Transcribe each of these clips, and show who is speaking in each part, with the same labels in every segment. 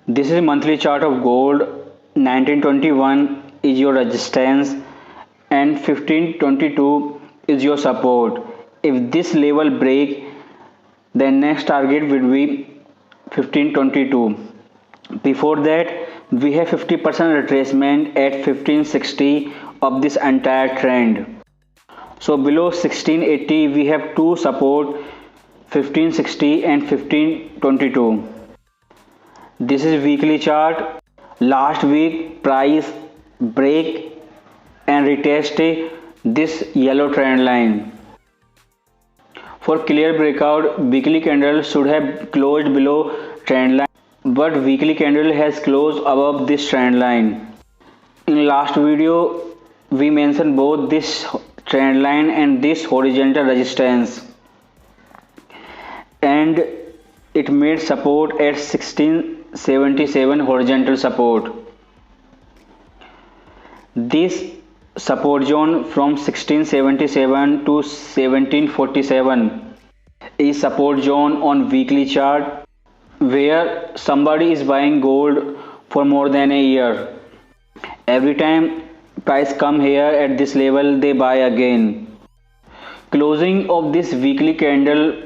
Speaker 1: This is monthly chart of gold. 1921 is your resistance and 1522 is your support. If this level break, then next target will be 1522. Before that, we have 50% retracement at 1560 of this entire trend. So below 1680 we have two support, 1560 and 1522. This is weekly chart. Last week price break and retest this yellow trend line. For clear breakout, weekly candle should have closed below trend line, but weekly candle has closed above this trend line. In last video, we mentioned both this trend line and this horizontal resistance, and it made support at 1677 horizontal support. This support zone from 1677 to 1747 is support zone on weekly chart, where somebody is buying gold for more than a year. Every time price come here at this level, they buy again. Closing of this weekly candle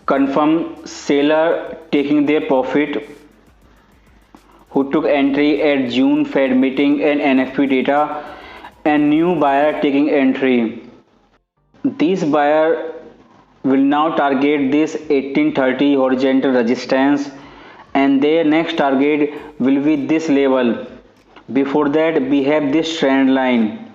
Speaker 1: confirm seller taking their profit who took entry at June Fed meeting and NFP data, and new buyer taking entry. This buyer will now target this 1830 horizontal resistance, and their next target will be this level. Before that we have this trend line.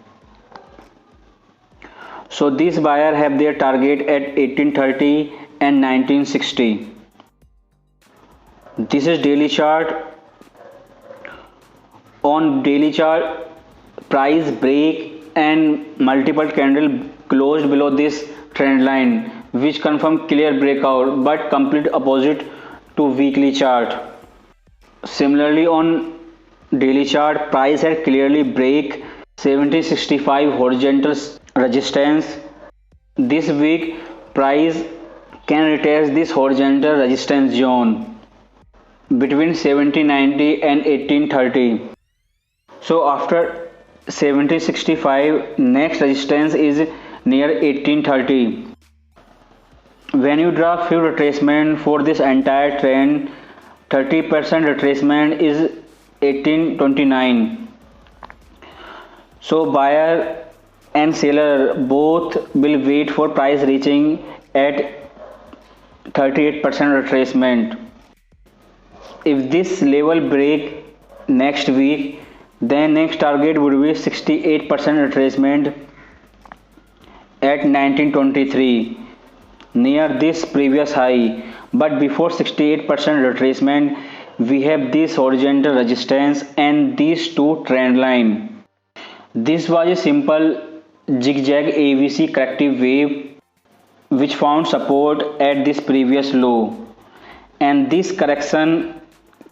Speaker 1: So this buyer have their target at 1830 and 1960. This is daily chart. On daily chart, price break and multiple candle closed below this trend line, which confirm clear breakout, but complete opposite to weekly chart. Similarly, on daily chart, price had clearly break 1765 horizontal resistance. This week price can retest this horizontal resistance zone between 1790 and 1830. So after 1765, next resistance is near 1830. When you draw few retracement for this entire trend, 30% retracement is 1829. So buyer and seller both will wait for price reaching at 38% retracement. If this level break next week, then next target would be 68% retracement at 1923 near this previous high. But before 68% retracement, we have this horizontal resistance and these two trend line. This was a simple zigzag AVC corrective wave which found support at this previous low, and this correction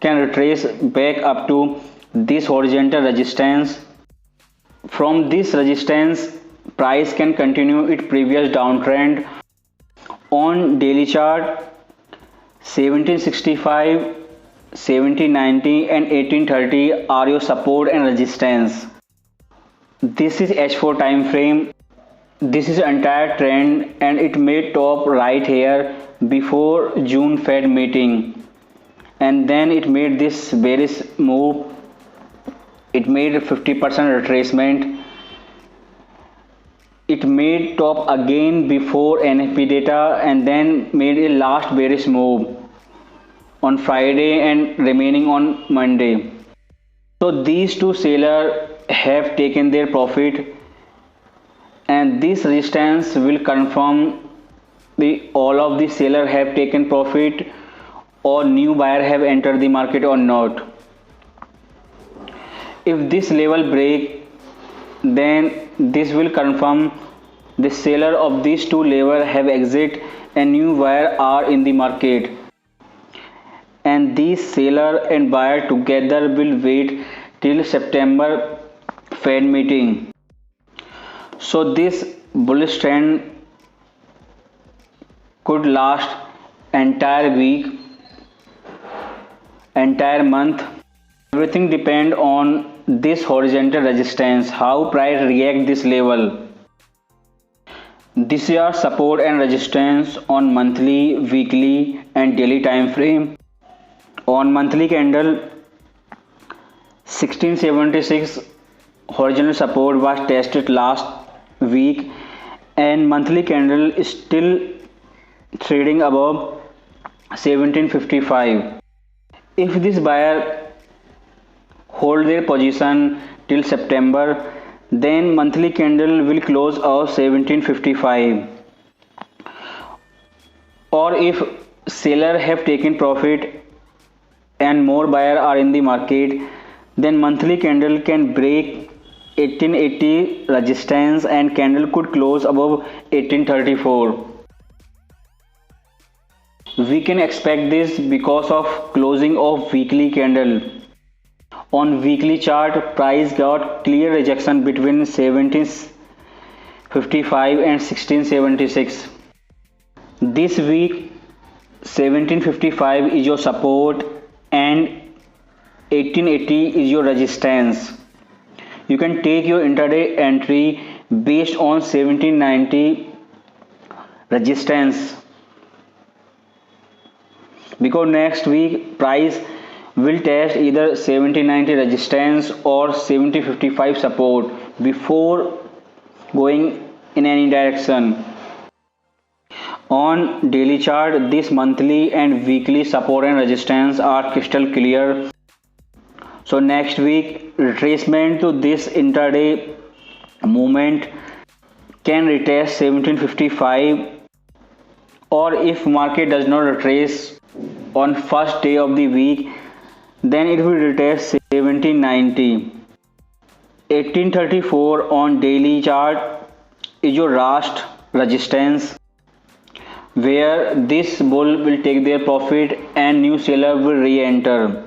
Speaker 1: can retrace back up to this horizontal resistance. From this resistance, price can continue its previous downtrend. On daily chart, 1765, 1790 and 1830 are your support and resistance. This is H4 time frame. This is entire trend, and it made top right here before June Fed meeting, and then it made this bearish move. It made 50% retracement. It made top again before NFP data, and then made a last bearish move on Friday and remaining on Monday. So these two sellers have taken their profit, and this resistance will confirm all of the sellers have taken profit or new buyer have entered the market or not. If this level break, then this will confirm the seller of these two levels have exit and new buyer are in the market, and these seller and buyer together will wait till September Fed meeting. So this bullish trend could last entire week, entire month. Everything depend on this horizontal resistance, how price react this level. This is our support and resistance on monthly, weekly and daily time frame. On monthly candle, 1676 horizontal support was tested last week and monthly candle is still trading above 1755. If this buyer hold their position till September, then monthly candle will close of 1755. Or if seller have taken profit and more buyer are in the market, then monthly candle can break 1880 resistance and candle could close above 1834. We can expect this because of closing of weekly candle. On weekly chart, price got clear rejection between 1755 and 1676. This week 1755 is your support and 1880 is your resistance. You can take your intraday entry based on 1790 resistance, because next week price will test either 1790 resistance or 1755 support before going in any direction. On daily chart, this monthly and weekly support and resistance are crystal clear. So next week retracement to this intraday movement can retest 1755, or if market does not retrace on first day of the week, then it will retest 1790. 1834 on daily chart is your last resistance, where this bull will take their profit and new seller will re-enter.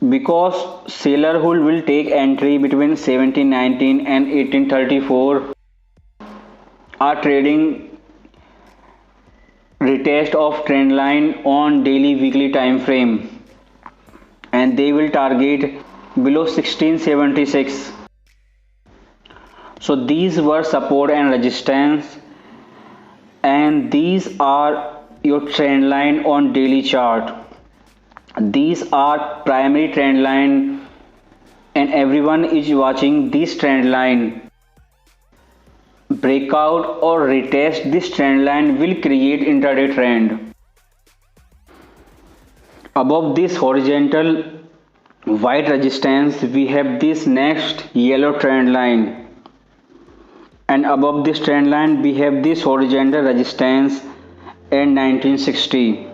Speaker 1: Because seller who will take entry between 1719 and 1834 are trading retest of trend line on daily weekly time frame, and they will target below 1676. So these were support and resistance, and these are your trend line on daily chart. These are primary trend line and everyone is watching this trend line. Breakout or retest this trend line will create intraday trend. Above this horizontal white resistance we have this next yellow trend line, and above this trend line we have this horizontal resistance in 1960.